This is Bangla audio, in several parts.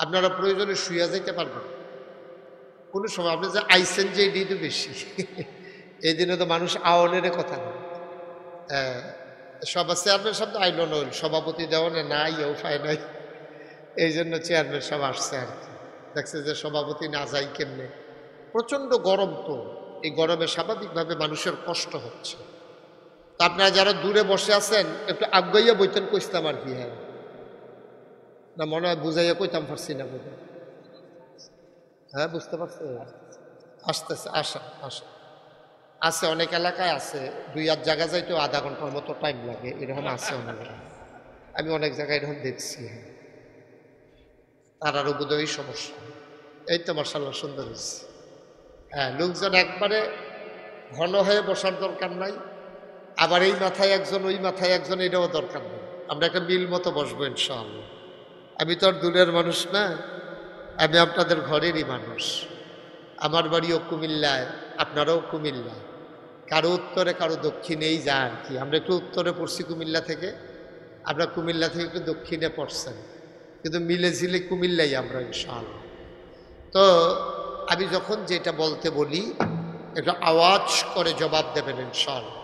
আপনারা প্রয়োজনে শুয়ে যাইতে পারবেন কোনো সময়। আপনি যে আইসেন যে এটাই তো বেশি। এই দিনে তো মানুষ আওয়ানের কথা না। সব চেয়ারম্যান সব তো আইল নইল, সভাপতি দেওয়ানে নাই, উপায় নাই, এই জন্য চেয়ারম্যান সব আসছে আর কি। দেখছে যে সভাপতি না যাই কেমনে, প্রচন্ড গরম তো, এই গরমে স্বাভাবিকভাবে মানুষের কষ্ট হচ্ছে। তা আপনারা যারা দূরে বসে আছেন একটু আগাইয়া বইতেন কইতাম আর কি। হ্যাঁ না মনে হয় বুঝাইয়া কইতাম পারছি না বোধ। হ্যাঁ বুঝতে পারছি, আসতেছে, আসা আসা আছে, অনেক এলাকায় আছে, 2-8 জায়গা যাইতেও আধা ঘন্টার মতো টাইম লাগে, এরকম আছে অনেক জায়গায়। আমি অনেক জায়গায় এরকম দেখছি। তার আরো বোধহয় সমস্যা। এই তো মার্শাল্লাহ সুন্দর হয়েছে। হ্যাঁ, লোকজন একবারে ঘন হয়ে বসার দরকার নাই, আবার এই মাথায় একজন ওই মাথায় একজন, এটাও দরকার নেই। আমরা একটা মিল মতো বসবো ইনশাআল্লাহ। আমি তো আর দূরের মানুষ না, আমি আপনাদের ঘরেরই মানুষ। আমার বাড়িও কুমিল্লায়, আপনারাও কুমিল্লায়, কারো উত্তরে কারো দক্ষিণেই যায় আর কি। আমরা একটু উত্তরে পড়ছি কুমিল্লা থেকে, আমরা কুমিল্লা থেকে একটু দক্ষিণে পড়ছেন, কিন্তু মিলে ঝিলে কুমিল্লাই আমরা ইনশাআল্লাহ। তো আমি যখন যেটা বলতে বলি একটু আওয়াজ করে জবাব দেবেন ইনশাআল্লাহ।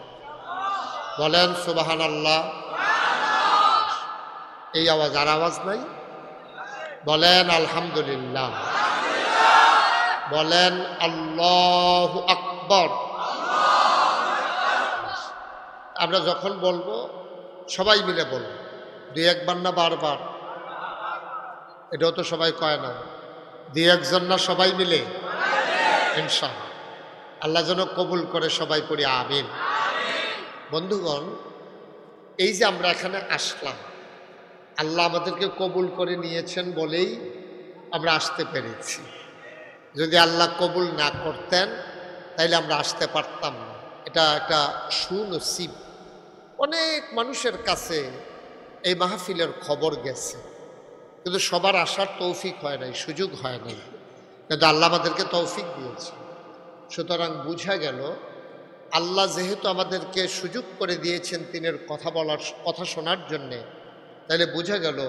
বলেন সুবহানাল্লাহ। এই আওয়াজ, আর আওয়াজ নাই? বলেন আলহামদুলিল্লাহ, বলেন আল্লাহু আকবার। আমরা যখন বলবো সবাই মিলে বলবো, 2-1 বার না বারবার, এটাও তো সবাই কয় না, 2-1 জন না, সবাই মিলে ইনশাআল্লাহ। আল্লাহ যেন কবুল করে, সবাই পড়ি আমিন। বন্ধুগণ, এই যে আমরা এখানে আসলাম, আল্লাহ আমাদেরকে কবুল করে নিয়েছেন বলেই আমরা আসতে পেরেছি। যদি আল্লাহ কবুল না করতেন তাইলে আমরা আসতে পারতাম না। এটা একটা সুনসিব। অনেক মানুষের কাছে এই মাহফিলের খবর গেছে, কিন্তু সবার আসার তৌফিক হয় নাই, সুযোগ হয় নাই, কিন্তু আল্লাহ আমাদেরকে তৌফিক দিয়েছে। সুতরাং বুঝা গেল আল্লাহ যেহেতু আমাদেরকে সুযোগ করে দিয়েছেন তিনের কথা বলার, কথা শোনার জন্যে, তাহলে বোঝা গেল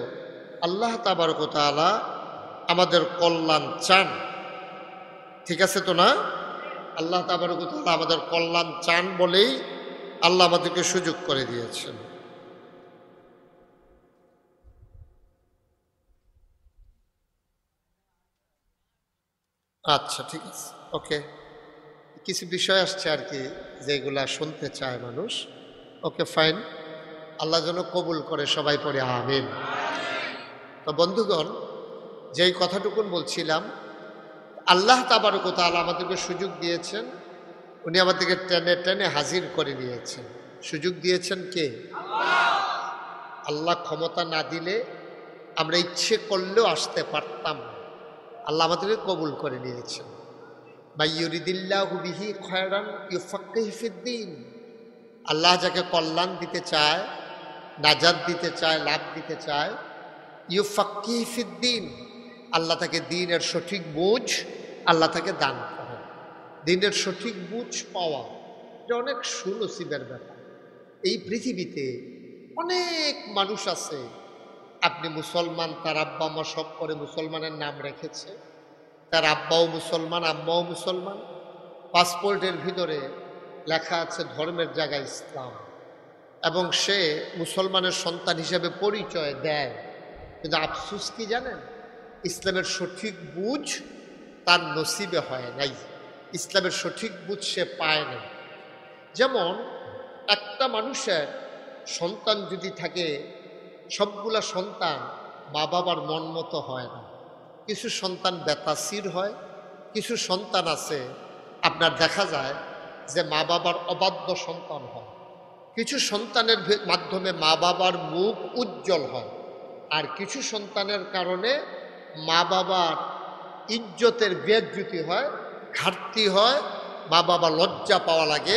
আল্লাহ তাবারক ওয়া তাআলা আমাদের কল্যাণ চান। ঠিক আছে তো না? আল্লাহ তাবারক ওয়া তাআলা আমাদের কল্যাণ চান বলেই আল্লাহ আমাদেরকে সুযোগ করে দিয়েছেন। আচ্ছা ঠিক আছে, ওকে। কিছু বিষয় আসছে আর কি যেগুলা শুনতে চায় মানুষ। ওকে ফাইন, আল্লাহ যেন কবুল করে, সবাই পড়ে আমিন। তো বন্ধুগণ, যেই কথাটুকুন বলছিলাম, আল্লাহ তাবারক ওয়া তাআলা আমাদেরকে সুযোগ দিয়েছেন, উনি আমাদেরকে টেনে টেনে হাজির করে নিয়েছেন। সুযোগ দিয়েছেন কে? আল্লাহ ক্ষমতা না দিলে আমরা ইচ্ছে করলেও আসতে পারতাম না। আল্লাহ আমাদেরকে কবুল করে নিয়েছেন। মাইয়ুরিদিল্লাহু বিহি খায়রান ইউফাক্কিহু ফিদ্দীন। আল্লাহ যাকে কল্যাণ দিতে চায়, নাজাত দিতে চায়, লাভ দিতে চায়, ইউফাক্কিহু ফিদ্দীন, আল্লাহ তাকে দ্বীনের সঠিক বুঝ আল্লাহ তাকে দান করেন। দ্বীনের সঠিক বুঝ পাওয়া এটা অনেক সুনসিবের ব্যাপার। এই পৃথিবীতে অনেক মানুষ আছে, আপনি মুসলমান, তার আব্বা আম্মা সব করে মুসলমানের নাম রেখেছে, তার আব্বাও মুসলমান, আম্মাও মুসলমান, পাসপোর্টের ভিতরে লেখা আছে ধর্মের জায়গায় ইসলাম, এবং সে মুসলমানের সন্তান হিসেবে পরিচয় দেয়। কিন্তু আফসোস কি জানেন? ইসলামের সঠিক বুঝ তার নসিবে হয় নাই, ইসলামের সঠিক বুঝ সে পায় না। যেমন একটা মানুষের সন্তান যদি থাকে, সবগুলা সন্তান মা বাবার মন মতো হয় না। কিছু সন্তান বেতাসির হয়, কিছু সন্তান আছে আপনার দেখা যায় যে মা বাবার অবাধ্য সন্তান হয়, কিছু সন্তানের মাধ্যমে মা বাবার মুখ উজ্জ্বল হয়, আর কিছু সন্তানের কারণে মা বাবার ইজ্জতের বেজ্জতি হয়, ঘাটতি হয়, মা বাবা লজ্জা পাওয়া লাগে,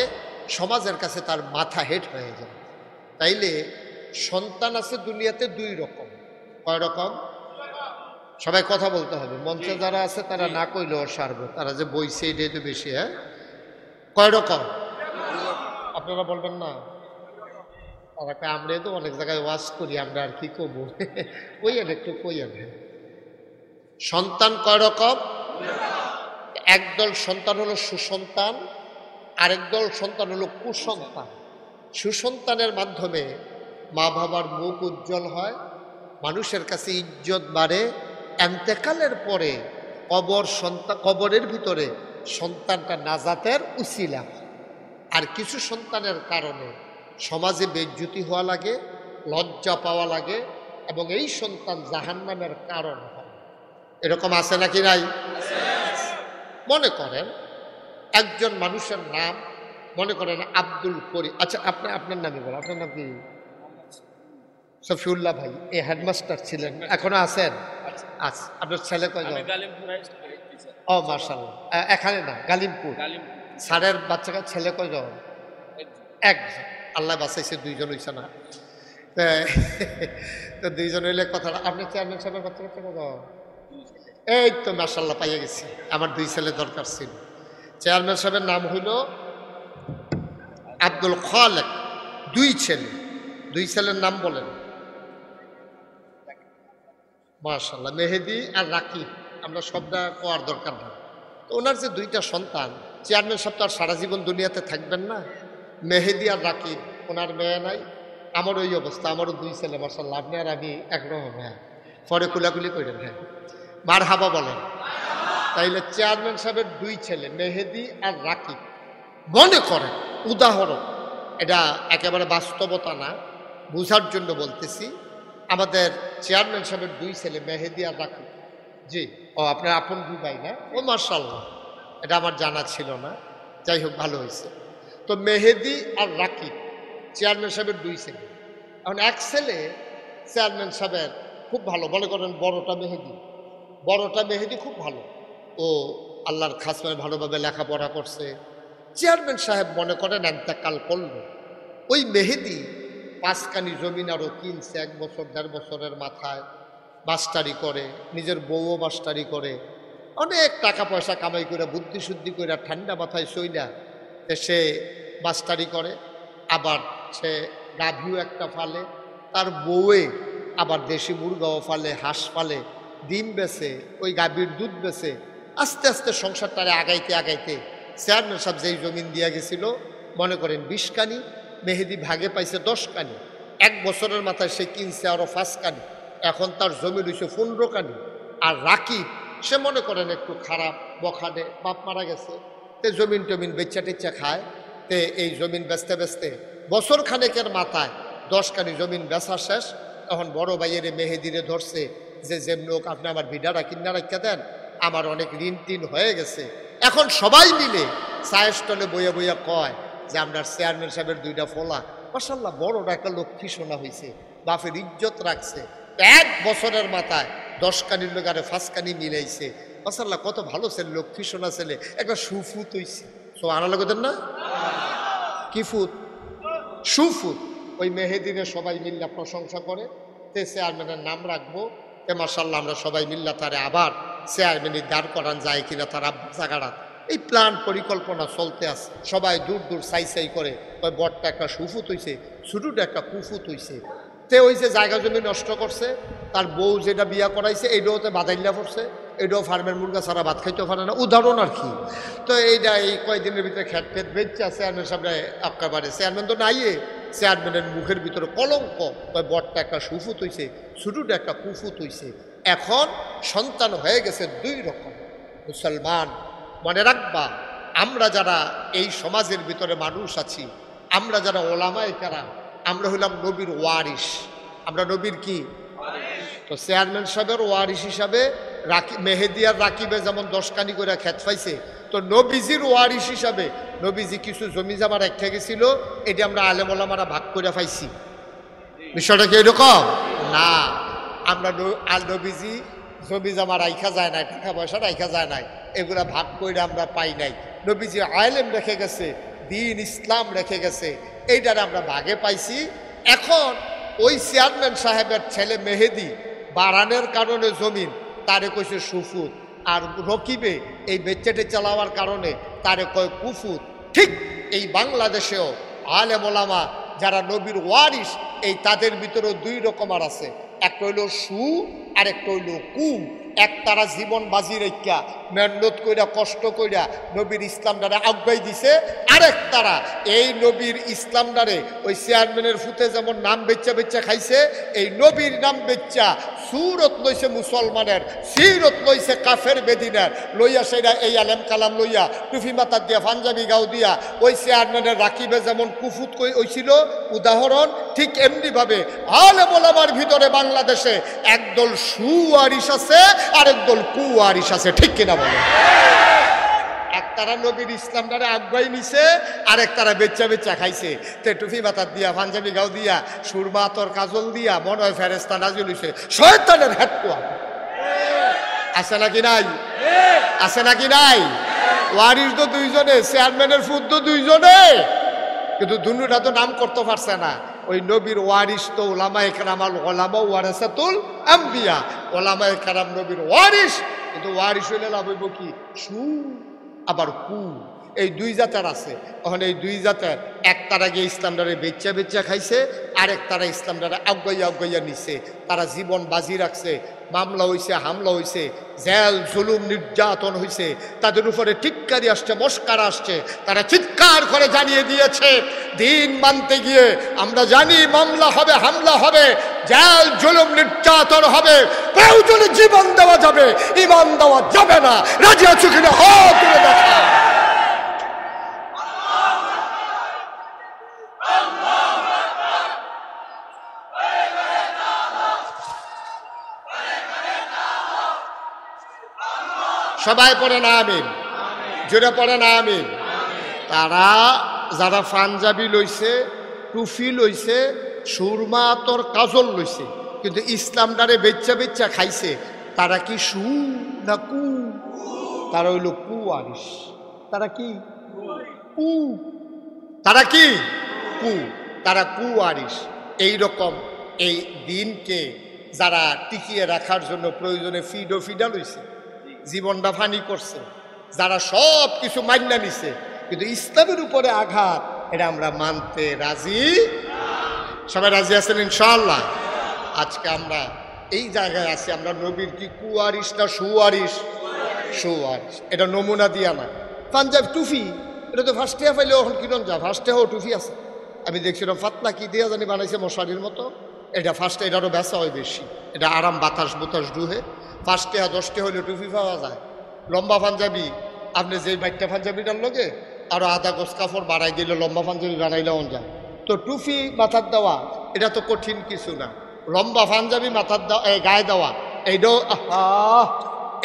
সমাজের কাছে তার মাথা হেট হয়ে যায়। তাইলে সন্তান আছে দুনিয়াতে 2 রকম। কয় রকম? সবাই কথা বলতে হবে, মঞ্চে যারা আছে তারা না কইলেও সারবে, তারা যে বইছে এটাই তো বেশি। হ্যাঁ, কয় রকম? আপনারা বলবেন না? তারা আমরা তো অনেক জায়গায় ওয়াজ করি, আমরা আর কি করবো। কইয়েন একটু, কইয়েন। সন্তান কয় রকম? একদল সন্তান হলো সুসন্তান, আরেক দল সন্তান হলো কুসন্তান। সুসন্তানের মাধ্যমে মা বাবার মুখ উজ্জ্বল হয়, মানুষের কাছে ইজ্জত বাড়ে, এন্তেকালের পরে কবরের ভিতরে সন্তানটা নাজাতের উসিলা। আর কিছু সন্তানের কারণে সমাজে বেজ্জতি হওয়া লাগে, লজ্জা পাওয়া লাগে, এবং এই সন্তান জাহান্নামের কারণ হয়। এরকম আছে নাকি নাই? মনে করেন একজন মানুষের নাম, মনে করেন আব্দুল করিম। আচ্ছা, আপনার নামই বলেন, আপনার নাম কি? শফিউল্লাহ ভাই এই হেডমাস্টার ছিলেন, এখনো আছেন? আচ্ছা, আপনার ছেলে কয়জন? ও মাশাআল্লাহ, এখানে না, গালিমপুর। স্যারের বাচ্চাকে ছেলে কয়জন? একজন। আল্লাহ বাঁচাইছে, দুইজন হইছে না তো দুইজন হইলে কথা। আপনি চেয়ারম্যান সাহেবের বাচ্চা কাচ্চা কয়জন? এই তো মাশাআল্লাহ পাইয়া গেছি, আমার দুই ছেলে দরকার ছিল। চেয়ারম্যান সাহেবের নাম হইল আব্দুল খালেক, দুই ছেলে। দুই ছেলের নাম বলেন। মাশাআল্লাহ, মেহেদি আর রাকিব। আমরা সবটা কোয়ার দরকার না। তো ওনার যে দুইটা সন্তান, চেয়ারম্যান সাহেব তো আর সারা জীবন দুনিয়াতে থাকবেন না। মেহেদি আর রাকিব, ওনার মেয়ে নাই। আমার ওই অবস্থা, আমারও দুই ছেলে মাশাআল্লাহ। আপনি আর আমি একরকম। হ্যাঁ, পরে কুলাকুলি করেন। হ্যাঁ, মার হাবা বলেন। তাইলে চেয়ারম্যান সাহেবের দুই ছেলে মেহেদি আর রাকিব। মনে করেন, উদাহরণ, এটা একেবারে বাস্তবতা না, বুঝার জন্য বলতেছি। আমাদের চেয়ারম্যান সাহেবের দুই ছেলে মেহেদি আর রাকিব। জি, ও আপনার আপন দুই ভাই না? ও মাশাআল্লাহ, এটা আমার জানা ছিল না। যাই হোক, ভালো হয়েছে। তো মেহেদি আর রাকিব চেয়ারম্যান সাহেবের দুই ছেলে। এখন এক ছেলে চেয়ারম্যান সাহেবের খুব ভালো, মনে করেন বড়টা মেহেদি। বড়টা মেহেদি খুব ভালো, ও আল্লাহর খাসমায় ভালোভাবে লেখাপড়া করছে। চেয়ারম্যান সাহেব মনে করেন এন্তেকাল করল। ওই মেহেদি 5 কানি জমিন আরও কিনছে 1 বছর 1.5 বছরের মাথায়। মাস্টারি করে, নিজের বউও মাস্টারি করে, অনেক টাকা পয়সা কামাই করে, বুদ্ধি শুদ্ধি করে, ঠান্ডা মাথায় সইলা সে মাস্টারি করে। আবার সে গাভীও একটা ফালে, তার বউয়ে আবার দেশি মুরগাও ফালে, হাঁস ফালে, ডিম বেচে, ওই গাভীর দুধ বেচে। আস্তে আস্তে সংসারটারে আগাইতে আগাইতে চেয়ারম্যান সাহেব যেই জমিন দিয়া গেছিল, মনে করেন 20 কানি, মেহেদি ভাগে পাইছে 10 কানি। 1 বছরের মাথায় সে কিনছে আরো 5 কানি। এখন তার জমি রয়েছে 15 কানি। আর রাকিব সে মনে করেন একটু খারাপ, বখাটে, বাপ মারা গেছে, তে জমিন টমিন বেচা টেচা খায়। তে এই জমিন বেচতে বেচতে বছর খানেকের মাথায় 10 কানি জমিন বেচা শেষ। তখন বড় ভাইয়ের মেহেদিরে ধরছে যে লোক, আপনি আমার ভিডারা কিনা রাখা দেন, আমার অনেক ঋণ টিন হয়ে গেছে। এখন সবাই মিলে চায়ের স্টলে বইয়া বইয়া কয় যে আপনার চেয়ারম্যান সাহেবের 2টা ফোলা মাশাআল্লাহ, বড়টা একটা লক্ষ্মী সোনা হয়েছে, বাপের ইজ্জত রাখছে। 1 বছরের মাথায় 10 কানির লোক আরে 5 কানি মিলাইছে। মাশাআল্লাহ, কত ভালো ছেলে, লক্ষ্মী সোনা ছেলে, একটা সুফুত হইছে। সো আনা লাগতেন না? কি ফুত? সুফুত। ওই মেহেদিনে সবাই মিল্লা প্রশংসা করে, তে চেয়ারম্যানের নাম রাখবো। মাশাআল্লাহ, আমরা সবাই মিল্লা তারে আবার চেয়ারম্যানের দাঁড় করান যায় কিনা তার জায়গাটা, এই প্ল্যান পরিকল্পনা চলতে আছে। সবাই দূর দূর সাই করে, ওই বড়টা একটা সুফুত হইছে, ছোটটা একটা কুফুত হইছে। তে ওই যে জায়গা জমি নষ্ট করছে, তার বউ যেটা বিয়া করাইছে এইটাওতে বাদাইল্লা পড়ছে, এটাও ফার্মের মুরগা ছাড়া ভাত খাইতে পারে না, উদাহরণ আর কি। তো এইটা এই কয়েকদিনের ভিতরে খেট ফেট বেচছে চেয়ারম্যান সামনে একেবারে। চেয়ারম্যান তো নাইয়ে, চেয়ারম্যানের মুখের ভিতরে কলঙ্ক। ওই বড়টা একটা সুফুত হইছে, ছোটটা একটা কুফুত হইছে। এখন সন্তান হয়ে গেছে 2 রকম। মুসলমান, মনে রাখবা, আমরা যারা এই সমাজের ভিতরে মানুষ আছি, আমরা যারা ওলামায়ে কেরাম, আমরা হইলাম নবীর ওয়ারিস। আমরা নবীর কি? তো চেয়ারম্যান সাহেবের ওয়ারিস হিসাবে মেহেদি আর রাকিবে যেমন 10 কানি করে খেত পাইছে, তো নবীজির ওয়ারিস হিসাবে নবীজি কিছু জমি জামা রেখে গেছিল, এটা আমরা আলেম ওলামারা ভাগ করে পাইছি। বিষয়টা কি এরকম না? আমরা নবীজি জমি জামা রাইখা যায় নাই, টাকা পয়সা রাইখা যায় নাই, এগুলা ভাগ করে আমরা পাই নাই। নবীজি আলেম রেখে গেছে, দিন ইসলাম রেখে গেছে, এইটারে আমরা ভাগে পাইছি। এখন ওই চেয়ারম্যান সাহেবের ছেলে মেহেদি বাড়ানোর কারণে জমিন তারে কইছে সুফুত, আর রকিবে এই বেচ্চাটে চালাওয়ার কারণে তারে কয় কুফুত। ঠিক এই বাংলাদেশেও আলেম ওলামা যারা নবীর ওয়ারিস, এই তাদের ভিতরেও 2 রকমার আছে। একটা হইল সু, আরেকটা হইল কু। এক তারা জীবন বাজি রেখা মেহনত কইরা কষ্ট কইরা নবীর ইসলামটারে আজ্ঞাই দিছে, আরেক তারা এই নবীর ইসলামটারে ওই চেয়ারম্যানের ফুতে যেমন নাম বেচ্চা বেচ্চা খাইছে, এই নবীর নাম বেচ্চা সুরত লইছে মুসলমানের, সিরত লইছে কাফের বেদিনের, লইয়া সেটা এই আলেম কালাম লইয়া টুফি মাতার দিয়া পাঞ্জাবি গাও দিয়া ওই চেয়ারম্যানের রাকিবে যেমন কুফুত হইছিল উদাহরণ, ঠিক এমনিভাবে আলেম ওলামার ভিতরে বাংলাদেশে একদল সুয়ারিশ আছে আর একদল কুয়ারিশ আছে, ঠিক কিনা বলে? এক তারা নবীর ইসলামটারে আজ্ঞাই নিছে, আরেক তারা বেচ্চা বেচ্চা খাইছে। তে টুফি মাথার দিয়া পাঞ্জাবি গাও দিয়া সুরমা তোর কাজল দিয়া মনে হয় ফেরেস্তা নাজিল হইছে, শয়তানের হেডকুয়া আছে নাকি নাই? আছে নাকি নাই? ওয়ারিশ তো দুইজনে, চেয়ারম্যানের ফুদ তো দুইজনে, কিন্তু দুনুটা তো নাম করতে পারছে না। ওই নবীর ওয়ারিশ তো ওলামায়ে কেরাম, আল ওলামা ওয়ারাসাতুল আম্বিয়া, ওলামায়ে কেরাম নবীর ওয়ারিশ, কিন্তু ওয়ারিশ হইলে লাভ হইব কি? সু আবার কু, এই দুই জাতের আছে। ওখানে এই দুই জাতের এক তারা গিয়ে ইসলামটারে বেচ্চা বেচ্চা খাইছে, আরেক তারা ইসলামটারে আজ্ঞাইয়া আজ্ঞাইয়া নিছে। তারা জীবন বাজি রাখছে, মামলা হইছে, হামলা হইছে, জেল জুলুম নির্যাতন হইছে, তাদের উপরে টিক্কারি আসছে, মস্কারা আসছে। তারা চিৎকার করে জানিয়ে দিয়েছে দিন মানতে গিয়ে আমরা জানি মামলা হবে, হামলা হবে, জেল জুলুম নির্যাতন হবে, প্রয়োজনে জীবন দেওয়া যাবে, ইমান দেওয়া যাবে না। রাজি আছো কিনা হাত তুলে দেখা। সবাই পড়ে না আমিন, জোরে পড়ে না আমিন। তারা যারা পাঞ্জাবি লইছে, টুফি লইছে, সুরমা তোর কাজল লইছে, কিন্তু ইসলামটারে বেচ্চা বেচ্চা খাইছে, তারা কি সু না কু? তারা হইল কুয়ারিশ। তারা কি কু? তারা কি কু? তারা কুয়ারিশ। এইরকম এই দিনকে যারা টিকিয়ে রাখার জন্য প্রয়োজনে ফিডা লইছে, জীবনটা ফানি করছে, যারা সব কিছু মান্যা নিছে, কিন্তু ইসলামের উপরে আঘাত, এটা আমরা মানতে রাজি। সবাই রাজি আছেন ইনশাআল্লাহ? আজকে আমরা এই জায়গায় আছি, আমরা নবীর কি কুয়ারিশ না সুয়ারিশ? সুয়ারিশ। এটা নমুনা দিয়া না। পাঞ্জাব টুফি, এটা তো ফার্স্টে পাইলে এখন কিরম যা ফার্স্টে হো টুফি আছে। আমি দেখছিলাম ফাতলা কি দিয়া জানি বানাইছে মশারির মতো, এটা ফার্স্টে, এটারও বেচা হয় বেশি, এটা আরাম বাতাস বুতাস ডুহে। 5 টাকা 10 টাকা হইলে টুপি পাওয়া যায়। লম্বা পাঞ্জাবি আপনি যেই বাইকটা পাঞ্জাবিটার লগে আরো আধা গোছ কাপড় বাড়াই দিলে লম্বা পাঞ্জাবি বানাইলেও যায়। তো টুপি মাথার দেওয়া এটা তো কঠিন কিছু না, লম্বা পাঞ্জাবি মাথার গায়ে দেওয়া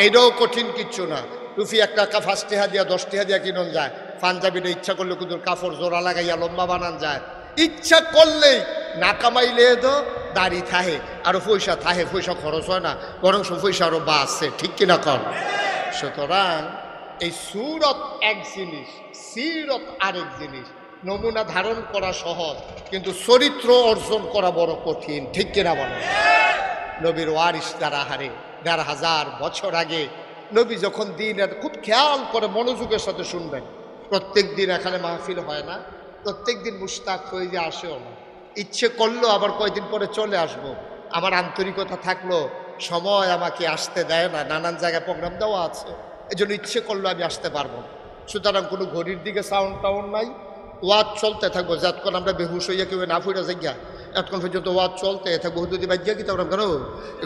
এইটাও কঠিন কিচ্ছু না। টুপি একটা 5 টাকা দিয়া 10 টাকা দিয়া কিনন যায়, পাঞ্জাবিটা ইচ্ছা করলে কিন্তু কাপড় জোড়া লাগাইয়া লম্বা বানান যায়। ইচ্ছা করলেই না কামাইলে তো দাড়ি থাহে, আরো পয়সা থাহে, পয়সা খরচ হয় না, বরং পয়সা আরো বাড়ছে, ঠিক কিনা কর? সুতরাং এই সুরত এক জিনিস, সিরত আরেক জিনিস। নমুনা ধারণ করা সহজ, কিন্তু চরিত্র অর্জন করা বড় কঠিন, ঠিক কিনা বলেন? নবীর ওয়ারিশ যারা হারে 1500 বছর আগে নবী যখন দিনের খুব খেয়াল করে মনোযোগের সাথে শুনবেন। প্রত্যেক দিন এখানে মাহফিল হয় না, প্রত্যেক দিন মুশতাক হয়ে যে আসেও না, ইচ্ছে করলো আবার কয়েকদিন পরে চলে আসব। আমার আন্তরিকতা থাকলো, সময় আমাকে আসতে দেয় না, নানান জায়গায় প্রোগ্রাম দেওয়া আছে, এই জন্য ইচ্ছে করলো আমি আসতে পারবো। সুতরাং কোনো ঘড়ির দিকে সাউন্ড টাউন্ড নাই, ওয়াজ চলতে থাকবো, যতক্ষণ আমরা বেহুশ হইয়া কেউ না ফুটা যাইয়া এতক্ষণ পর্যন্ত ওয়াজ চলতে থাকবো। হুদুদি বাজ্যা কি তখন কেন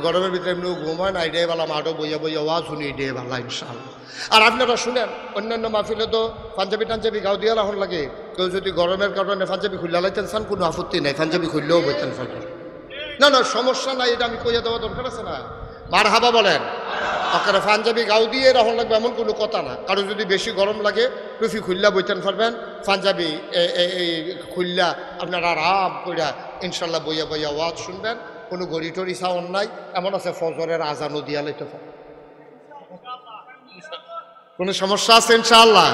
গরমের ভিতরে এমনি ঘুম হয় না, এটাই বেলা মাঠও বইয়া বইয়া ওয়াজ শুনি, এটাই বেলা ইনশাআল্লাহ। আর আপনারা শুনেন অন্যান্য মাহফিলে তো পাঞ্জাবি টাঞ্জাবি গাও দিয়া রাখুন লাগে, কেউ যদি গরমের কারণে পাঞ্জাবি খুললা লাইতেন চান কোনো আপত্তি নাই, পাঞ্জাবি খুললেও বইতেন ফেলেন, না না সমস্যা নাই, এটা আমি কইয়া দেওয়া দরকার আছে না? মার হাবা বলেন। আপনারা পাঞ্জাবি গাও দিয়ে রাখুন লাগবে এমন কোনো কথা না। কারো যদি বেশি গরম লাগে টুপি খুললা বইতেন পারবেন, পাঞ্জাবি এই খুললা আপনারা আরাম কইরা ইনশাল্লাহ বইয়া বইয়া ওয়াজ শুনবেন, কোনো ঘড়ি টড়ি সাউন্ড নাই। এমন আছে ফজরের আজানও দিয়া লাইতে পারে, কোনো সমস্যা আছে ইনশাআল্লাহ?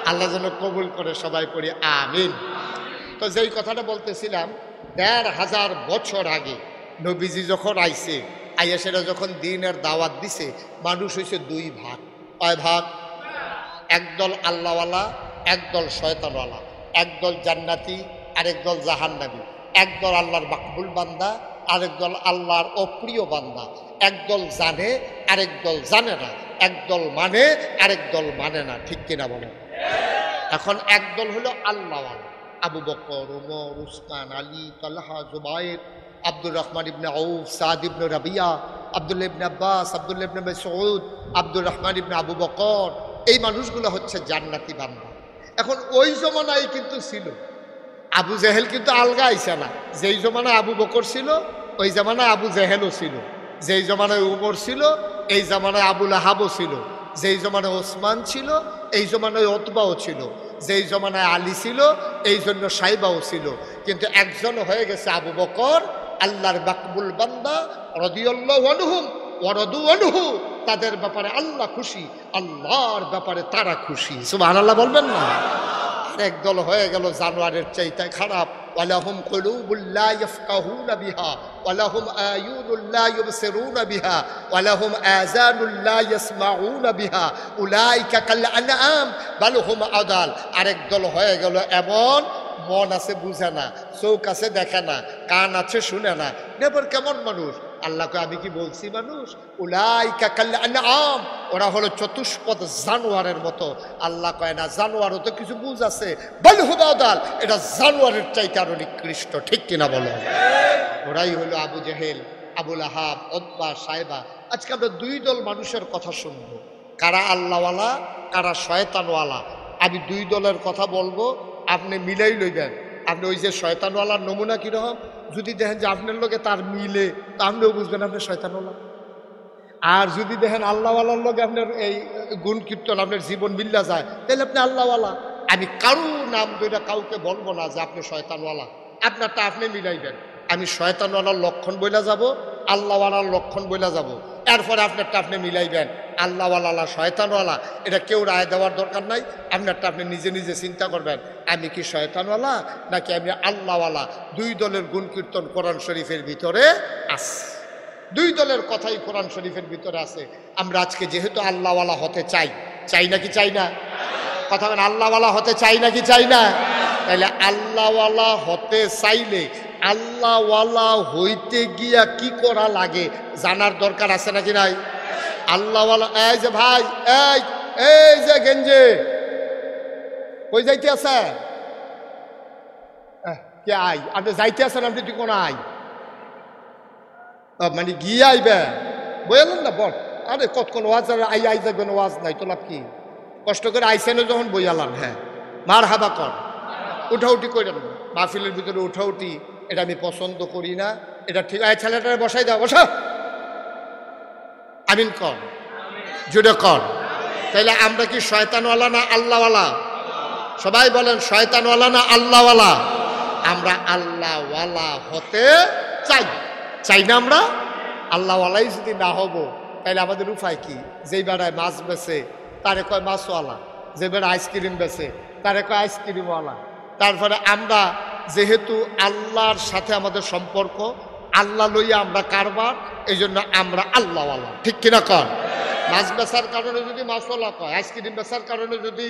আল্লাহ যেন কবুল করে, সবাই পড়ি আমিন। তো যেই কথাটা বলতেছিলাম, 1500 বছর আগে নবীজি যখন আইছে, আইয়া সেটা যখন দিনের দাওয়াত দিছে, মানুষ হয়েছে 2 ভাগ। কয় ভাগ? একদল আল্লাহওয়ালা, একদল শয়তানওয়ালা, একদল জান্নাতি, আরেক দল জাহান্নামী। একদল আল্লাহর মাকবুল বান্দা, আরেক দল আল্লাহর অপ্রিয় বান্দা। একদল জানে, আরেক দল জানে না, একদল মানে, আরেক দল মানে না। ঠিক কিনা বলেন? এখন একদল হলো আল্লাহওয়ালা, আবু বকর, ওমর, উসমান, আলী, তালহা, জুবায়ের, আব্দুর রহমান ইবনে আউফ, সাদ ইবনে রাবিয়া, আব্দুল্লাহ ইবনে আব্বাস, আব্দুল্লাহ ইবনে মাসউদ, আব্দুর রহমান ইবনে আবু বকর। এই মানুষগুলো হচ্ছে জান্নাতি বান্দা। এখন ওই জমানায় কিন্তু ছিল, আবু জেহেল কিন্তু আলগা আইসা না। যেই জমানায় আবু বকর ছিল ওই জমানায় আবু জেহেলও ছিল, যেই জমানায় উমর ছিল এই জমানায় আবুল আহাবও ছিল, যেই জমানায় ওসমান ছিল এই জমানায় ওতবাও ছিল, যেই জমানায় আলী ছিল এই জন্য সাইবাও ছিল। কিন্তু একজন হয়ে গেছে আবু বকর, আল্লাহর মাকবুল বান্দা, রাদিয়াল্লাহু আনহুম ওয়া রাদু আনহু। তাদের ব্যাপারে আল্লাহ খুশি, আল্লাহর ব্যাপারে তারা খুশি। সুবহানাল্লাহ বলবেন না? একদল হয়ে গেল জানোয়ারের চাইতে খারাপ। ওয়ালাহুম কুলুবুল লা ইয়াফকাহুনা বিহা ওয়ালাহুম আয়ুনুল লা ইউবসিরুনা বিহা ওয়ালাহুম আযানুল লা ইয়াসমাউনা বিহা উলাইকা কাল আনআম বাল হুম আদাল। আরেক দল হয়ে গেল এমন, মন আছে বুঝে না, চোখ আছে দেখে না, কান আছে শুনে না। এবার কেমন মানুষ? আল্লাহকে আমি কি বলছি মানুষ? উলাইকা কাল আনআম, ওরা হলো চতুষ্পদ জানোয়ারের মতো। আল্লাহ কয় না জানোয়ারও তো কিছু বুঝ আছে, বাল হুম আদাল, এটা জানোয়ারের চাইতে আরো নিকৃষ্ট। ঠিক কিনা বলো? ওরাই হলো আবু জেহেল, আবুল আহাব, উতবা, সাইবা। আজকে আমরা দুই দল মানুষের কথা শুনবো, কারা আল্লাহওয়ালা, কারা শয়তানওয়ালা। আমি দুই দলের কথা বলবো, আপনি মিলাই লইবেন। আপনি ওই যে শয়তানওয়ালার নমুনা কিরকম, যদি দেখেন যে আপনার লোকে তার মিলে, তা আপনিও বুঝবেন আপনি শয়তানওয়ালা। আর যদি দেখেন আল্লাহওয়ালার লোকে আপনার এই গুণ কীর্তন আপনার জীবন মিল্লা যায়, তাহলে আপনি আল্লাহওয়ালা। আমি কারো নাম ধরে কাউকে বলবো না যে আপনি শয়তানওয়ালা, আপনারটা আপনি মিলাইবেন। আমি শয়তানওয়ালার লক্ষণ বইলা যাব, আল্লাহওয়ালার লক্ষণ বইলা যাব, এরপরে আপনারটা আপনি মিলাইবেন। আল্লাহওয়ালা শয়তানওয়ালা এটা কেউ রায় দেওয়ার দরকার নাই, আপনারটা আপনি নিজে নিজে চিন্তা করবেন, আমি কি শয়তানওয়ালা নাকি আমি আল্লাহওয়ালা। দুই দলের গুণ কীর্তন কোরআন শরীফের ভিতরে আছে, দুই দলের কথাই কোরআন শরীফের ভিতরে আছে। আমরা আজকে যেহেতু আল্লাহওয়ালা হতে চাই, চাই নাকি চাই না? কথা বলেন, আল্লাহওয়ালা হতে চাই নাকি চাই না? তাহলে আল্লাহওয়ালা হতে চাইলে আল্লাহওয়ালা হইতে গিয়া কি করা লাগে জানার দরকার আছে নাকি নাই? আল্লাহওয়ালা, এই যে ভাই, এই যে গেঞ্জে কই যাইতে আছে? কে আই? আপনি যাইতে আছেন, আপনি তুই কোন আই? মানে গিয়ে আইবে বললেন না বল। আরে কতক্ষণ ওয়াজ, আই যাবেন, ওয়াজ নাই তো লাভ কি? কষ্ট করে আইসেন যখন বইয়ালাম, হ্যাঁ মার হাবা কর, উঠাউটি করেন। মাহফিলের ভিতরে উঠাউটি এটা আমি পছন্দ করি না, এটা ঠিক। ছেলেটা বসাই দাও, বসা, আমিন কর, জুড়ে কর। তাইলে আমরা কি শয়তানওয়ালা না আল্লাহওয়ালা? সবাই বলেন, শয়তানওয়ালা না আল্লাহওয়ালা? আমরা আল্লাহওয়ালা হতে চাই, চাই না? আমরা আল্লাহওয়ালাই যদি না হব তাহলে আমাদের উপায় কি? যেই বেড়ায় মাছ বেছে তারে কয় মাছওয়ালা, যে বেড়া আইসক্রিম বেছে তারে কয় আইসক্রিমওয়ালা। তারপরে আমরা যেহেতু আল্লাহর সাথে আমাদের সম্পর্ক, আল্লাহ লইয়া আমরা কারবার, এই জন্য আমরা আল্লাহওয়ালা। ঠিক কিনা কর? মাছ বেচার কারণে যদি মাছওয়ালা কয়, আইসক্রিম বেচার কারণে যদি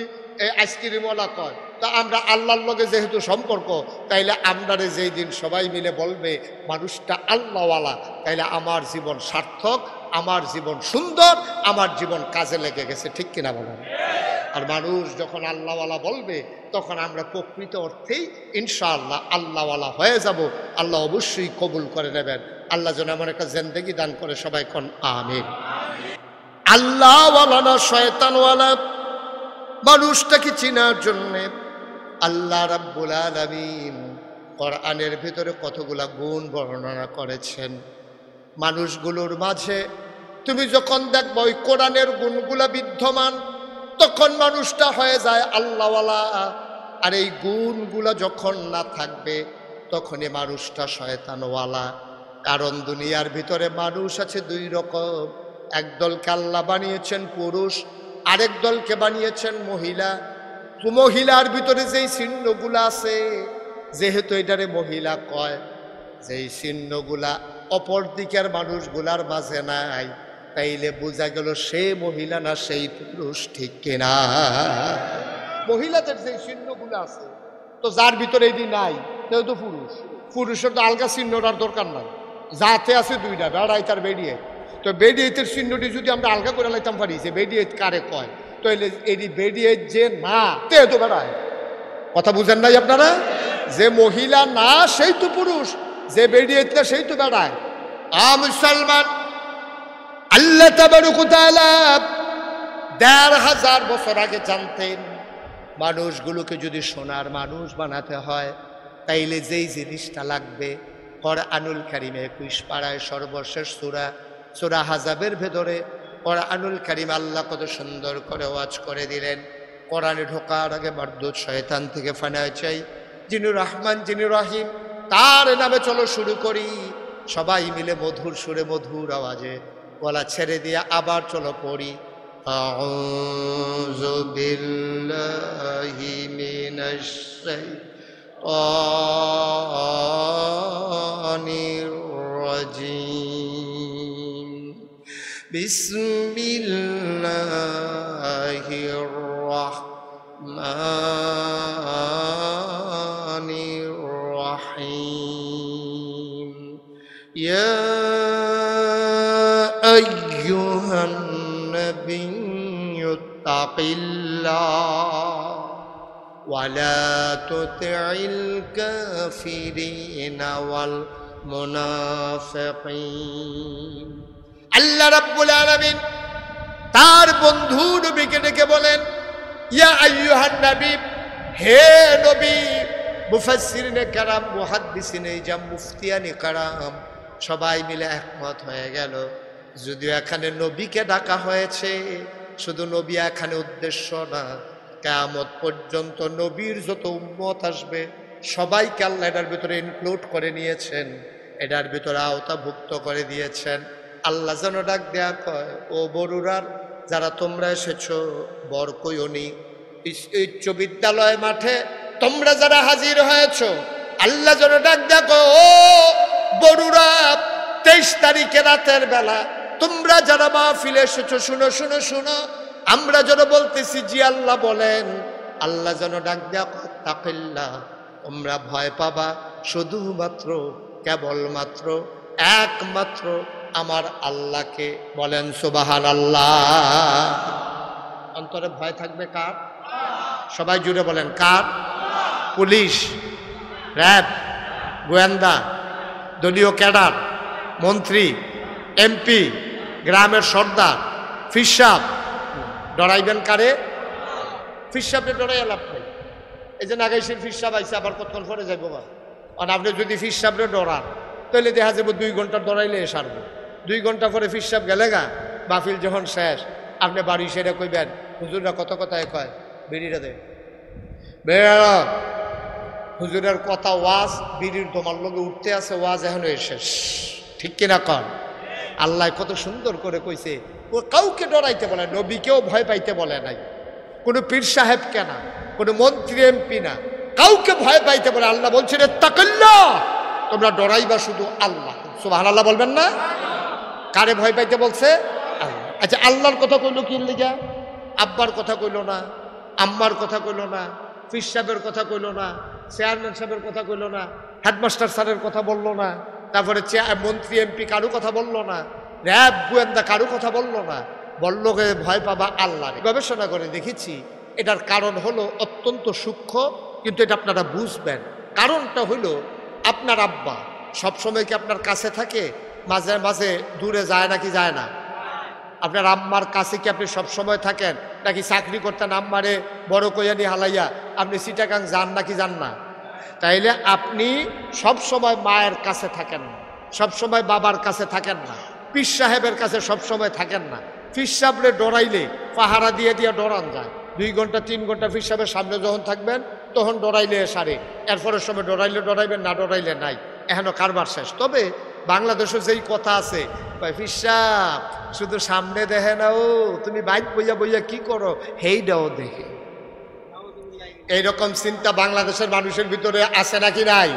আইসক্রিমওয়ালা কয়, তা আমরা আল্লাহর লগে যেহেতু সম্পর্ক, তাইলে আমরা যেই দিন সবাই মিলে বলবে মানুষটা আল্লাহওয়ালা, তাইলে আমার জীবন সার্থক, আমার জীবন সুন্দর, আমার জীবন কাজে লেগে গেছে। ঠিক কিনা বলেন? আর মানুষ যখন আল্লাহওয়ালা বলবে তখন আমরা প্রকৃত অর্থেই ইনশাআল্লাহ আল্লাহওয়ালা হয়ে যাব। আল্লাহ অবশ্যই কবুল করে নেবেন। আল্লাহ যেন এমন একটা জিন্দেগি দান করে, সবাই কোন আমিন। আল্লাহওয়ালা না শয়তানওয়ালা, মানুষটাকে চেনার জন্যে আল্লাহ রাব্বুল আলামিন কোরআনের ভিতরে কতগুলা গুণ বর্ণনা করেছেন। মানুষগুলোর মাঝে তুমি যখন দেখবা ওই কোরআনের গুণগুলা বিদ্যমান, তখন মানুষটা হয়ে যায় আল্লাহওয়ালা। আর এই গুণগুলা যখন না থাকবে তখনই মানুষটা শয়তানওয়ালা। কারণ দুনিয়ার ভিতরে মানুষ আছে দুই রকম, একদলকে আল্লাহ বানিয়েছেন পুরুষ, আরেক দলকে বানিয়েছেন মহিলা। মহিলার ভিতরে যেই চিহ্নগুলা আছে, যেহেতু এটারে মহিলা কয়, যেই চিহ্নগুলা অপর দিকের মানুষগুলার মাঝে নাই, তাইলে বোঝা গেল সে মহিলা না সেই পুরুষ। ঠিক কিনা? মহিলাদের যেই চিহ্নগুলো আছে, তো যার ভিতরে এটি নাই সেও তো পুরুষ। পুরুষের তো আলগা চিহ্নটার দরকার নাই, জাতে আছে দুইটা, বেড়াই তার বেডিয়ে। তো বেডিয়েতের চিহ্নটি যদি আমরা আলগা করে লাইতাম পারি যে বেডিয়েত কারে কয়, তো এই বেডিয়েত যে না তে তো বেড়ায়। কথা বুঝেন নাই আপনারা? যে মহিলা না সেই তো পুরুষ, যে বেডিয়েত না সেই তো বেড়ায়। মুসলমান, আল্লাহ তাবারক ওয়া তাআলা ১৫০০ বছর আগে জানতেন মানুষগুলোকে যদি সোনার মানুষ বানাতে হয় তাইলে যেই জিনিসটা লাগবে, কোরআনুল কারীমে ২১ পারায় সর্বশেষ সূরা সূরা হাজাবের ভেতরে কোরআনুল কারীম আল্লাহ কত সুন্দর করে ওয়াজ করে দিলেন। কোরআনে ঢোকার আগে মারদুদ শয়তান থেকে ফানা চাই, যিনি রহমান যিনি রহিম, তার নামে চলো শুরু করি। সবাই মিলে মধুর সুরে মধুর আওয়াজে গলা ছেড়ে দিয়ে আবার চলো পড়ি। আউযু বিল্লাহি মিনাশ শাইতানির রাজিম। বিসমিল্লাহির রাহমানির রাহিম। ইয়া আইয়ুহান নাবিয়্যু তাকিল্লাহ ওয়া লা তুতি'ল কাফিরিনা ওয়াল মুনাফিকিন। আল্লাহ রাব্বুল আলামিন তার বন্ধু নবীকে ডেকে বলেন, ইয়া আইয়ুহান নবী, হে নবী। মুফাসসিরিনে কেরাম, মুহাদ্দিসিনে ইজাম, মুফতিয়ানে কেরাম সবাই মিলে একমত হয়ে গেল, যদিও এখানে নবীকে ডাকা হয়েছে, শুধু নবী এখানে উদ্দেশ্য না, কিয়ামত পর্যন্ত নবীর যত উম্মত আসবে সবাইকে আল্লাহ এটার ভিতরে ইনক্লুড করে নিয়েছেন, এটার ভিতরে আওতাভুক্ত করে দিয়েছেন। আল্লাহ যেন ডাক দেয়া কয়, ও বরুরার যারা তোমরা এসেছো, বর কইওনি, উচ্চ বিদ্যালয় মাঠে তোমরা যারা হাজির হয়েছো, আল্লাহ যেন ডাক দেয়া কয়, ও বরুরা, 23 তারিখে রাতের বেলা তোমরা যারা মাহফিলে এসেছো, শুনো শুনো শুনো, আমরা যেন বলতেছি জি আল্লাহ বলেন। আল্লাহ যেন ডাক দেয়া কয়, তাকিল্লাহ, তোমরা ভয় পাবা শুধুমাত্র কেবলমাত্র একমাত্র আমার আল্লাহকে। বলেন সুবহানাল্লাহ। অন্তরে ভয় থাকবে কার? সবাই জুড়ে বলেন কার? পুলিশ, র্যাব, গোয়েন্দা, দলীয় ক্যাডার, মন্ত্রী, এমপি, গ্রামের সর্দার, ফিরসাব। ডরাইবেন কারে? ফিরসাবরে ডরাইয়া লাভ নাই। এই যে নাগাইশের ফিরসাব আইসে, আবার কতক্ষণ পরে যাইব বা। আর আপনি যদি ফিরসাবরে ডরান তাহলে দেখা যাবো 2 ঘন্টা ডরাইলে সারবো। 2 ঘন্টা পরে ফিরসাব গেলে গা, মাহফিল যখন শেষ, আপনি বাড়ি সেরে কইবেন, হুজুররা কত কথায় কয়, বিড়িটা দে বেড়া। হুজুরের কথা ওয়াজ বিড়ির তোমার লোকে উঠতে আছে, ওয়াজ এখনো শেষ, ঠিক কিনা কন? আল্লাহ কত সুন্দর করে কইছে, ও কাউকে ডরাইতে বলে, নবীকেও ভয় পাইতে বলে নাই, কোনো পীর সাহেবকে না, কোনো মন্ত্রী এমপি না, কাউকে ভয় পাইতে বলে। আল্লাহ বলছেন তাকাল্লাহ, তোমরা ডরাইবা শুধু আল্লাহ। সুবহানাল্লাহ বলবেন না? কারে ভয় পাইতে বলছে? আল্লাহ। আচ্ছা, আল্লাহর কথা কইলো কি লিগা? আব্বার কথা কইলো না, আম্মার কথা কইলো না, পীর সাহেবের কথা কইলো না, চেয়ারম্যান সাহেবের কথা কইলো না, হেডমাস্টার স্যারের কথা বললো না, তারপরে মন্ত্রী এমপি কারো কথা বললো না, র্যাব গোয়েন্দা কারো কথা বললো না, বললো ভয় পাবা আল্লাহ। গবেষণা করে দেখেছি এটার কারণ হলো অত্যন্ত সূক্ষ্ম, কিন্তু এটা আপনারা বুঝবেন। কারণটা হলো আপনার আব্বা সবসময় কি আপনার কাছে থাকে? মাঝে মাঝে দূরে যায় নাকি যায় না? আপনার আম্মার কাছে কি আপনি সবসময় থাকেন? নাকি চাকরি করতেন আম্মারে বড় কইয়ানি হালাইয়া আপনি চিটাগাং যান নাকি যান না? তাইলে আপনি সবসময় মায়ের কাছে থাকেন না, সবসময় বাবার কাছে থাকেন না, পীর সাহেবের কাছে সবসময় থাকেন না। পীর সাহেবরে ডরাইলে পাহারা দিয়ে দিয়ে ডরান যায়। 2 ঘন্টা 3 ঘন্টা পীর সাহেবের সামনে যখন থাকবেন তখন ডরাইলে সারে, এরপরের সময় ডরাইলে ডরাইবেন, না ডরাইলে নাই, এখনো কারবার শেষ। তবে বাংলাদেশে যেই কথা আছে, পীর সাহেব শুধু সামনে দেখে না, ও তুমি বাইক বইয়া বইয়া কি করো, হেইটাও দেখে। এইরকম চিন্তা বাংলাদেশের মানুষের ভিতরে আছে নাকি নাই?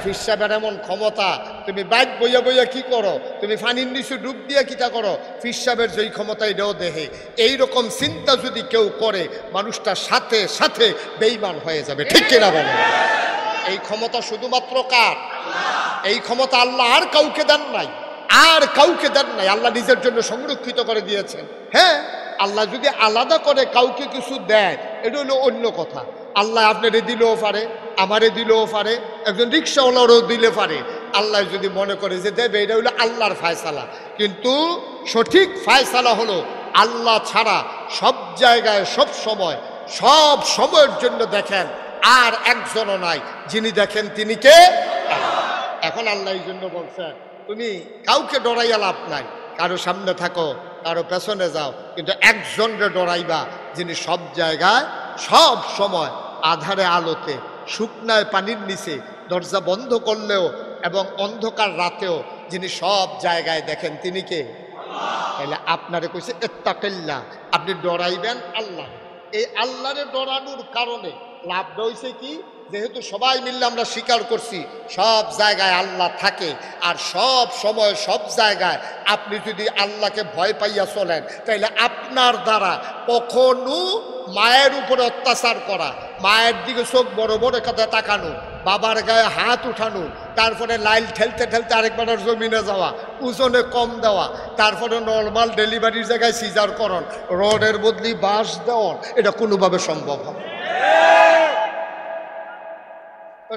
পীর সাহেবের এমন ক্ষমতা, তুমি বাইক বইয়া বইয়া কি করো, তুমি ফানির নিচে ডুব দিয়া কিটা করো, পীর সাহেবের যেই ক্ষমতা এটাও দেখে। এইরকম চিন্তা যদি কেউ করে, মানুষটা সাথে সাথে বেঈমান হয়ে যাবে, ঠিক কিনা বলেন? এই ক্ষমতা শুধুমাত্র কার? এই ক্ষমতা আল্লাহ আর কাউকে দেন নাই, আর কাউকে দেন নাই, আল্লাহ নিজের জন্য সংরক্ষিত করে দিয়েছেন। হ্যাঁ, আল্লাহ যদি আলাদা করে কাউকে কিছু দেয় এটা হলো অন্য কথা। আল্লাহ আপনারে দিলেও পারে, আমারে দিলেও পারে, একজন রিক্সাওয়ালারও দিলে পারে। আল্লাহ যদি মনে করে যে দেবে, এটা হলো আল্লাহর ফায়সালা। কিন্তু সঠিক ফায়সালা হলো আল্লাহ ছাড়া সব জায়গায় সব সময় সব সময়ের জন্য দেখেন আর একজনও নাই, যিনি দেখেন তিনি কে? এখন আল্লাহ এই জন্য বলছেন তুমি কাউকে ডরাইয়া লাভ নাই, কারো সামনে থাকো, কারো পেছনে যাও, কিন্তু একজনকে ডরাইবা যিনি সব জায়গায় সব সময় আধারে আলোতে শুকনায় পানির নিচে দরজা বন্ধ করলেও এবং অন্ধকার রাতেও যিনি সব জায়গায় দেখেন তিনি কে? তাহলে আপনারে কইছে ইত্তাকিল্লাহ, আপনি ডরাইবেন আল্লাহ। এই আল্লাহরে ডরানোর কারণে লাভটা হইছে কি? যেহেতু সবাই মিললে আমরা স্বীকার করছি সব জায়গায় আল্লাহ থাকে, আর সব সময় সব জায়গায় আপনি যদি আল্লাহকে ভয় পাইয়া চলেন, তাইলে আপনার দ্বারা কখনো মায়ের উপরে অত্যাচার করা, মায়ের দিকে চোখ বড় বড় কথা তাকানো, বাবার গায়ে হাত উঠানো, তারপরে লাইল ঠেলতে ঠেলতে আরেকবার জমিনে যাওয়া, ওজনে কম দেওয়া, তারপরে নর্মাল ডেলিভারির জায়গায় সিজার করণ, রডের বদলি বাঁশ দেওয়া, এটা কোনোভাবে সম্ভব হবে?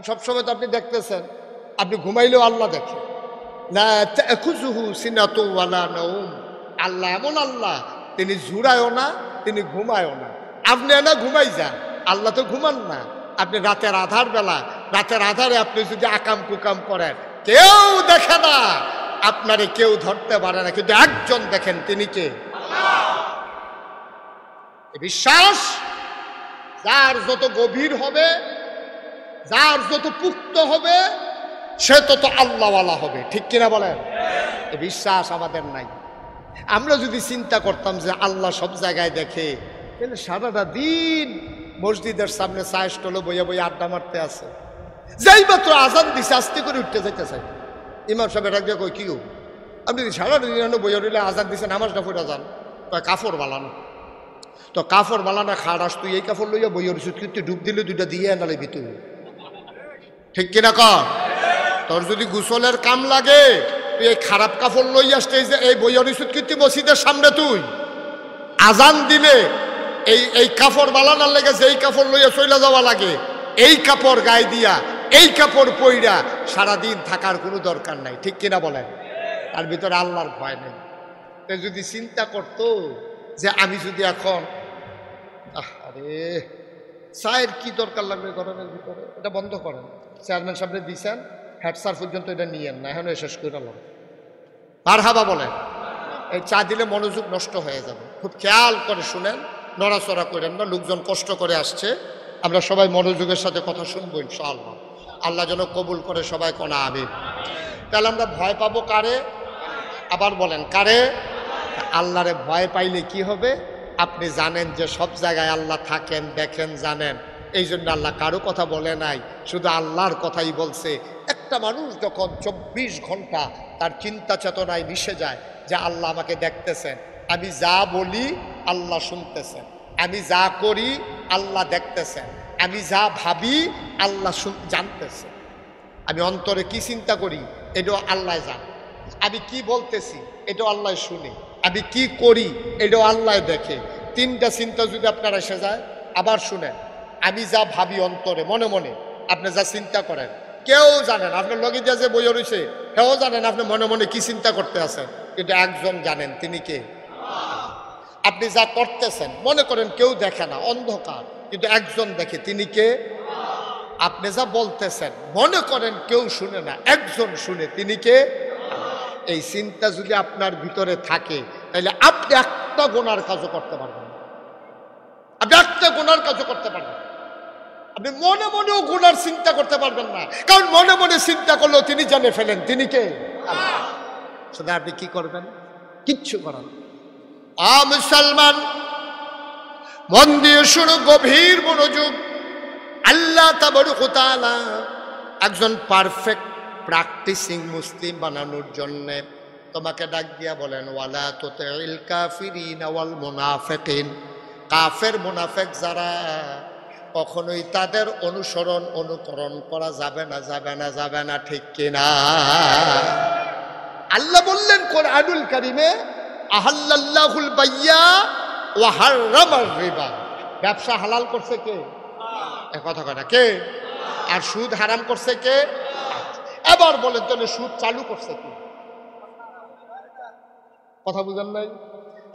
সবসময় তো আপনি দেখতেছেন, আপনি ঘুমাইলেও আল্লাহ দেখেন না। আল্লাহ এমন আল্লাহ, তিনি ঝুড়ায়ও না, তিনি ঘুমায়ও না। আপনি না ঘুমাই যান, আল্লাহ তো ঘুমান না। আপনি রাতের আধার বেলা, রাতের আধারে আপনি যদি আকাম কুকাম করেন, কেউ দেখে না, আপনারে কেউ ধরতে পারে না, কিন্তু একজন দেখেন, তিনি কে? বিশ্বাস যার যত গভীর হবে, যার যত পুক্ত হবে, সে তত আল্লাহওয়ালা হবে। ঠিক কিনা বলেন? এই বিশ্বাস আমাদের নাই। আমরা যদি চিন্তা করতাম যে আল্লাহ সব জায়গায় দেখে, তাহলে সারাটা দিন মসজিদের সামনে চায়ের স্টলে বইয়া বইয়া আড্ডা মারতে আছে। যেই মাত্র আজান দিছে আস্তে করে উঠতে যাইতে চাই, ইমাম সাহেব এটা কই কি আপনি সারাটা দিন বইয়া রইলে আজান দিছে, নামাজটা পড়ে যান, কাপড় বালানো। তো কাপড় বালানো খাড়াস, তুই এই কাপড় লইয়া বইয়া রইছ, কিন্তু ডুব দিলে দুইটা দিয়ে আনালে ভিতর। ঠিক কিনা কর? তোর যদি গোসলের কাম লাগে, তুই এই খারাপ কাপড় লই আসতে, এই বইয়া রইছ কিন্তু মসজিদের সামনে, তুই আজান দিলে এই কাপড় বালানোর লেগে যে এই কাপড় লইয়া চলে যাওয়া লাগে, এই কাপড় গায়ে দিয়া, এই কাপড় পইরা সারাদিন থাকার কোনো দরকার নাই। ঠিক কিনা বলেন? তার ভিতরে আল্লাহর ভয় নেই। যদি চিন্তা করতো যে আমি যদি এখন, আরে চায়ের কি দরকার লাগবে গরমের ভিতরে, এটা বন্ধ করেন, চেয়ারম্যান সাহেব দিয়েছেন, হেড স্যার পর্যন্ত এটা নিয়েন না, এখন শেষ করে নিলাম, মারহাবা বলেন। এই চা দিলে মনোযোগ নষ্ট হয়ে যাবে, খুব খেয়াল করে শুনেন, নড়াচড়া করেন না, লোকজন কষ্ট করে আসছে, আমরা সবাই মনোযোগের সাথে কথা শুনবো ইনশাআল্লাহ। আল্লাহ যেন কবুল করে, সবাই কোনা আমিন। তাহলে আমরা ভয় পাবো কারে? আবার বলেন কারে? আল্লাহরে ভয় পাইলে কি হবে? আপনি জানেন যে সব জায়গায় আল্লাহ থাকেন, দেখেন, জানেন। এই জন্য আল্লাহ কারো কথা বলে নাই, শুধু আল্লাহর কথাই বলছে। একটা মানুষ যখন 24 ঘন্টা তার চিন্তা চেতনায় মিশে যায় যে আল্লাহ আমাকে দেখতেছেন, আমি যা বলি আল্লাহ শুনতেছেন, আমি যা করি আল্লাহ দেখতেছেন, আমি যা ভাবি আল্লাহ জানতেছেন, আমি অন্তরে কি চিন্তা করি এটাও আল্লাহ জানে, আমি কি বলতেছি এটাও আল্লাহ শুনে, আমি কি করি এটাও আল্লাহ দেখে। তিনটা চিন্তা যদি আপনার এসে যায়, আবার শুনেন, আমি যা ভাবি অন্তরে মনে মনে, আপনি যা চিন্তা করেন কেউ জানেন, আপনার লগে যে বই রয়েছে কেউ জানেন আপনি মনে মনে কি চিন্তা করতে আছেন, কিন্তু একজন জানেন, তিনি কে? আপনি যা করতেছেন মনে করেন কেউ দেখে না, অন্ধকার, কিন্তু একজন দেখে, তিনি কে? আপনি যা বলতেছেন মনে করেন কেউ শুনে না, একজন শুনে, তিনি কে? এই চিন্তা যদি আপনার ভিতরে থাকে, তাহলে আপনি একটা গুনার কাজও করতে পারবেন, আপনি একটা গুনার কাজও করতে পারবেন। আপনি মনে মনেও গুনার চিন্তা করতে পারবেন না, কারণ মনে মনে চিন্তা করলেও তিনি জানে ফেলেন, তিনি কে? সেটা আপনি কি করবেন? কিচ্ছু করেন। মুসলমান মন দিয়ে শুনো, গভীর মনোযোগ। আল্লাহ তাবারক ওয়া তাআলা একজন পারফেক্ট প্র্যাকটিসিং মুসলিম বানানোর জন্য তোমাকে ডাক দিয়া বলেন, ওয়ালা তুতিল কাফিরিন ওয়াল মুনাফিকিন। কাফের মুনাফিক যারা, কখনোই তাদের অনুসরণ অনুকরণ করা যাবে না, যাবে না, যাবে না, ঠিক কিনা? আল্লাহ বললেন কোরআনুল কারীমে, আহাল্লাল্লাহুল বাইয়া ওয়া হাররামার রিবা। ব্যবসা হালাল করছে কে? কথা কথা কে? আর সুদ হারাম করছে কে? এবার বলেন তাহলে সুদ চালু করছে কে? কথা বুঝেন নাই?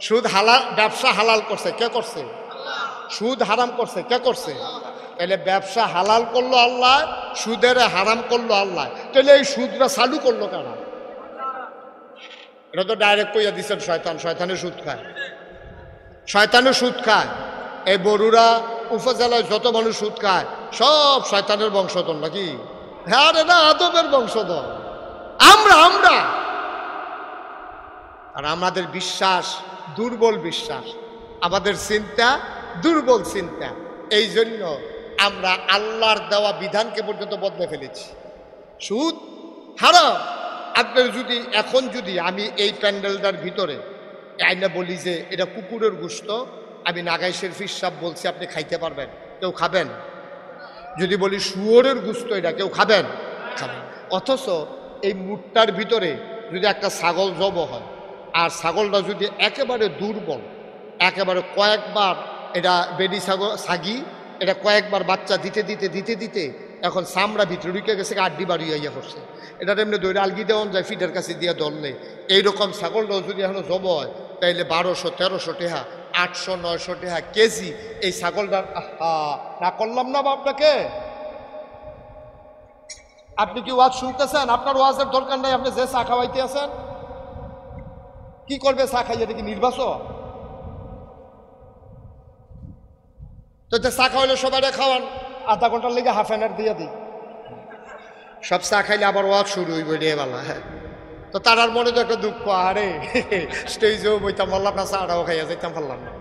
সুদ হালাল, ব্যবসা হালাল করছে কে? করছে। সুদ হারাম করছে কে? করছে। তাহলে ব্যবসা হালাল করলো আল্লাহ, সুদের হারাম করলো আল্লাহ, তাহলে এই সুদরা চালু করলো কেন? এটা তো ডাইরেক্ট কইয়া দিচ্ছেন শয়তান। শয়তানের সুদ খায়, শয়তানের সুদ খায়। এই বড়ুরা উপজেলায় যত মানুষ সুদ খায় সব শয়তানের বংশধর নাকি? হ্যাঁ রে, না, আদমের বংশধর আমরা। আর আমাদের বিশ্বাস দুর্বল বিশ্বাস, আমাদের চিন্তা দুর্বল চিন্তা। এই জন্য আমরা আল্লাহর দেওয়া বিধানকে পর্যন্ত বদলে ফেলেছি। সুদ হারাম। আপনার যদি এখন যদি আমি এই প্যান্ডেলটার ভিতরে আইনা বলি যে এটা কুকুরের গোশত, আমি নাগাই শরীফ সাহেব বলছি আপনি খাইতে পারবেন, কেউ খাবেন? যদি বলি শুয়োরের গোশত, এটা কেউ খাবেন? খাবেন। অথচ এই মুটটার ভিতরে যদি একটা ছাগল জব হয়, আর ছাগলটা যদি একেবারে দুর্বল, একেবারে কয়েকবার এটা বেডি ছাগি এটা কয়েকবার বাচ্চা দিতে দিতে দিতে দিতে এখন চামড়া ভিতরে ঢুকে গেছে, আড্ডি বাড়ি হইয়া পড়ছে, এটা এমনি দৈরা আলগি দেওয়ান যায় ফিডের কাছে দিয়ে ধরলে। এইরকম ছাগলটাও যদি এখন জব হয় তাইলে 1200-1300 টাকা, 800-900 টাকা কেজি এই ছাগলটার। না করলাম না আপনাকে? আপনি কি ওয়াজ শুনতেছেন? আপনার ওয়াজের দরকার নাই, আপনি যে চা খাওয়াইতে আছেন। কি করবে চা খাইয়ে? দেখি নির্বাচন তো চা খাওয়াইলে সবাই খাওয়ান, আধা ঘন্টার লেগে হাফ অ্যান আওয়ার দিয়ে দিই। সব চা খাইলে আবার ওয়াজ শুরু হইব রে বালা। হ্যাঁ, তো তার মনে তো একটা দুঃখ, আরে স্টেজেও বইতাম পারলাম না, চাটাও খাইয়া যাইতাম পারলাম না।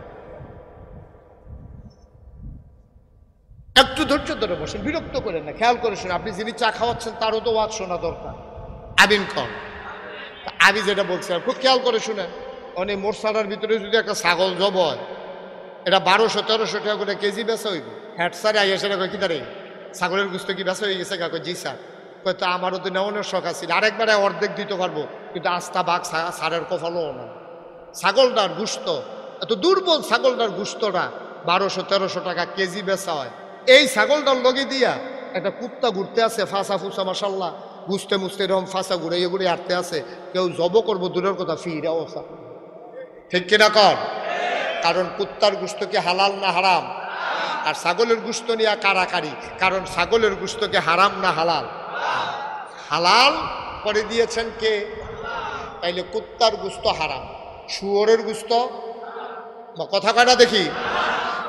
একটু ধৈর্য ধরে বসেন, বিরক্ত করেন না, খেয়াল করে শুনে। আপনি যিনি চা খাওয়াচ্ছেন তারও তো ওয়াজ শোনা দরকার। আমিন কর। আমি যেটা বলছিলাম খুব খেয়াল করে শুনেন। অনেক মোরসালার ভিতরে যদি একটা ছাগল জব হয়, এটা 1200-1300 টাকা করে কেজি বেচা হইব। হ্যাট স্যারে আইয়া সেটা কয় কি তারে ছাগলের গুস্ত কি বেচা হয়ে গেছে? কাকু জি স্যার। হয়তো আমারও তো নেওয়ানোর শখ আছে, আরেকবারে অর্ধেক দিতে পারবো, কিন্তু আস্থা ভাগ সারের কফলও না। ছাগলটার গুস্ত এত দুর্বল, ছাগলটার গুস্তটা 1200-1300 টাকা কেজি বেচা হয়। এই ছাগলটার লগে দিয়া একটা কুত্তা ঘুরতে আছে, ফাঁসা ফুসা মাসাল্লাহ, গুছতে মুছতে এরকম ফাঁসা ঘুরে ঘুরে হাঁটতে আছে। কেউ জব করবো দূরের কথা, ফিরা অবস্থা। ঠিক কিনা কর? কারণ কুত্তার গুস্ত কি হালাল না হারাম? আর ছাগলের গুস্ত নিয়ে কারাকারি, কারণ ছাগলের গুস্ত কি হারাম না হালাল? হালাল করে দিয়েছেন কে? তাইলে কুত্তার গুস্ত হারাম, শুয়োরের গুস্ত কথা কয় না দেখি?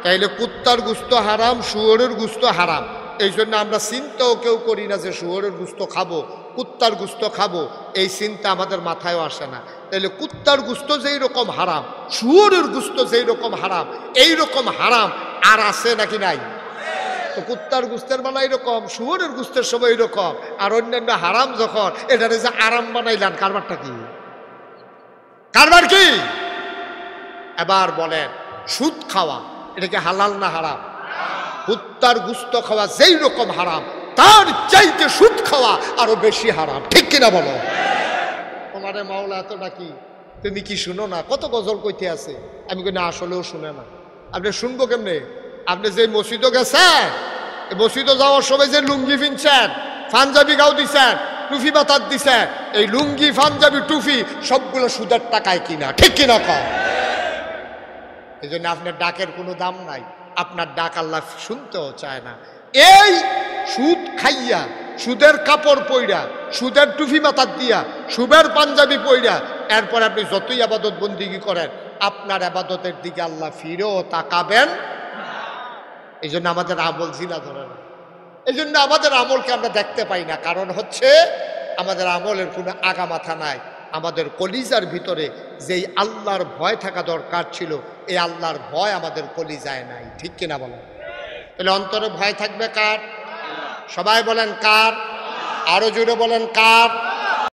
তাইলে কুত্তার গুস্ত হারাম, শুয়োরের গুস্ত হারাম। এই জন্য আমরা চিন্তাও কেউ করি না যে শুয়োরের গুস্ত খাবো, কুত্তার গুস্ত খাবো, এই চিন্তা আমাদের মাথায়ও আসে না। তাইলে কুত্তার গুস্ত যেই রকম হারাম, শুয়োরের গুস্ত যেই রকম হারাম, এই রকম হারাম আর আছে নাকি নাই? তো কুত্তার গুস্তের বেলা এরকম, শুয়োরের গুস্তের সময় এরকম, আর অন্যান্য হারাম যখন এটারে যে আরাম বানাইলেন, কারবারটা কি? কারবার কি? এবার বলেন, সুদ খাওয়া এটা কি হালাল না হারাম? কুত্তার গুস্ত খাওয়া যেই রকম হারাম, তার চাইতে সুদ খাওয়া আরো বেশি হারাম। ঠিক কিনা বলো? তোমারে মাওলা এত ডাকি, তুমি কি শুনো না? কত গজল কইতে আছে। আমি কই না, আসলেও শুনে না। আপনি শুনবো কেমনে? আপনি যে মসজিদে গেছেন, মসজিদে যাওয়ার সময় যে লুঙ্গি পিনছেন, পাঞ্জাবি গাও দিছেন, টুফি বাতার দিছেন, এই লুঙ্গি পাঞ্জাবি টুফি সবগুলো সুদের টাকায় কিনা। ঠিক কিনা কর? এই জন্য আপনার ডাকের কোনো দাম নাই, আপনার ডাক আল্লাহ শুনতেও চায় না। এই সুদ খাইয়া, সুদের কাপড় পইরা, সুদের টুফি মাথার দিয়া, সুদের পাঞ্জাবি পইরা, এরপর আপনি যতই আবাদত বন্দিগি করেন, আপনার আবাদতের দিকে আল্লাহ ফিরেও তাকাবেন। এই জন্য আমাদের আমল জিনা ধরে না, এই জন্য আমাদের আমলকে আমরা দেখতে পাই না। কারণ হচ্ছে আমাদের আমলের কোনো আগা মাথা নাই। আমাদের কলিজার ভিতরে যেই আল্লাহর ভয় থাকা দরকার ছিল, এই আল্লাহর ভয় আমাদের কলিজায় নাই। ঠিক কিনা বলেন? তাহলে অন্তরে ভয় থাকবে কার? সবাই বলেন কার? আরো জোরে বলেন কার?